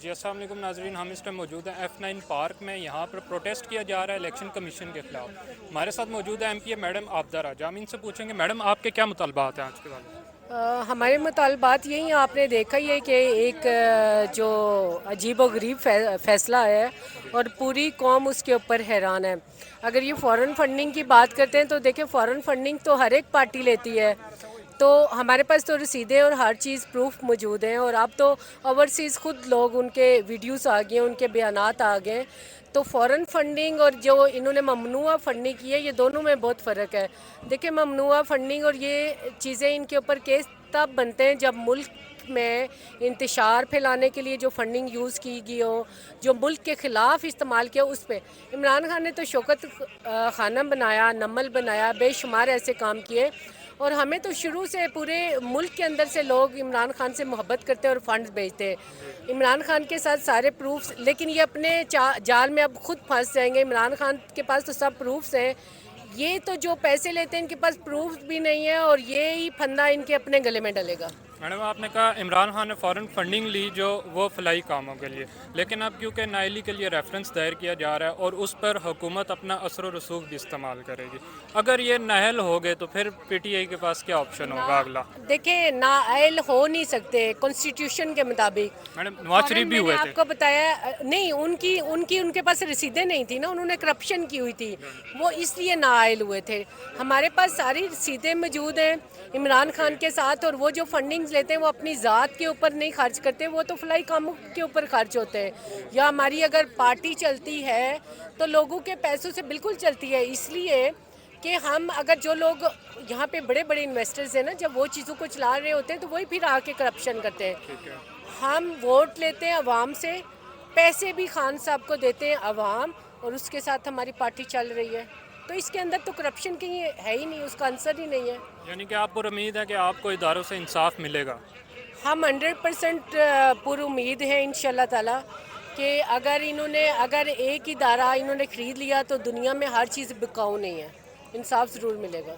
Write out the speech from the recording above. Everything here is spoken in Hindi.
जी अस्सलाम वालेकुम नाजरीन, हम इस टाइम मौजूद हैं F9 पार्क में। यहाँ पर प्रोटेस्ट किया जा रहा है इलेक्शन कमीशन के खिलाफ। हमारे साथ मौजूद है MP मैडम आबदा राजा। हम इनसे पूछेंगे मैडम आपके क्या मुतालबात हैं आज के बारे में। हमारे मुतालबात यही हैं, आपने देखा ही है कि एक जो अजीब व गरीब फैसला है और पूरी कौम उसके ऊपर हैरान है। अगर ये फ़ॉरेन फंडिंग की बात करते हैं तो देखिए, फ़ॉरेन फंडिंग तो हर एक पार्टी लेती है, तो हमारे पास तो रसीदें और हर चीज़ प्रूफ मौजूद हैं। और अब तो ओवरसीज़ खुद लोग उनके वीडियोस आ गए हैं, उनके बयानात आ गए हैं। तो फ़ॉरेन फंडिंग और जो इन्होंने ममनुआ फंडिंग की है, ये दोनों में बहुत फ़र्क है। देखिए, ममनुआ फंडिंग और ये चीज़ें, इनके ऊपर केस तब बनते हैं जब मुल्क में इंतशार फैलाने के लिए जो फंडिंग यूज़ की गई हो, जो मुल्क के ख़िलाफ़ इस्तेमाल किया, उस पर इमरान खान ने तो शौकत खानम बनाया, नमल बनाया, बेशुमार ऐसे काम किए। और हमें तो शुरू से पूरे मुल्क के अंदर से लोग इमरान खान से मोहब्बत करते और फंड्स भेजते हैं इमरान खान के साथ सारे प्रूफ्स। लेकिन ये अपने जाल में अब खुद फंस जाएंगे। इमरान खान के पास तो सब प्रूफ्स हैं, ये तो जो पैसे लेते हैं इनके पास प्रूफ भी नहीं है, और ये ही फंदा इनके अपने गले में डलेगा। मैडम आपने कहा इमरान खान ने फ़ॉरेन फंडिंग ली जो वो फलाई कामों के लिए, लेकिन अब क्योंकि नाइली के लिए रेफरेंस दायर किया जा रहा है और उस पर हुकूमत अपना असर व रसूख भी इस्तेमाल करेगी, अगर ये नाअहल हो गए तो फिर PTI के पास क्या ऑप्शन ना, होगा अगला। देखिए, नाअहल हो नहीं सकते कॉन्स्टिट्यूशन के मुताबिक। मैडम नवाज फौरन शरीफ भी मैंने हुए थे। आपको बताया, नहीं, उनकी उनकी उनके पास रसीदें नहीं थी ना, उन्होंने करप्शन की हुई थी, वो इसलिए नाअहल हुए थे। हमारे पास सारी रसीदें मौजूद हैं इमरान खान के साथ। और वो जो फंडिंग्स लेते हैं वो अपनी ज़ात के ऊपर नहीं खर्च करते, वो तो फलाई कामों के ऊपर खर्च होते हैं। या हमारी अगर पार्टी चलती है तो लोगों के पैसों से बिल्कुल चलती है। इसलिए कि हम, अगर जो लोग यहाँ पे बड़े बड़े इन्वेस्टर्स हैं ना, जब वो चीज़ों को चला रहे होते हैं तो वही फिर आके करप्शन करते हैं। ठीक है। हम वोट लेते हैं अवाम से, पैसे भी खान साहब को देते हैं अवाम, और उसके साथ हमारी पार्टी चल रही है। तो इसके अंदर तो करप्शन कहीं है ही नहीं, उसका आंसर ही नहीं है। यानी कि आपको उम्मीद है कि आपको इदारों से इंसाफ मिलेगा। हम 100% पूरी उम्मीद है इंशाल्लाह ताला कि अगर एक इदारा इन्होंने ख़रीद लिया तो दुनिया में हर चीज़ बिकाऊ नहीं है, इंसाफ ज़रूर मिलेगा।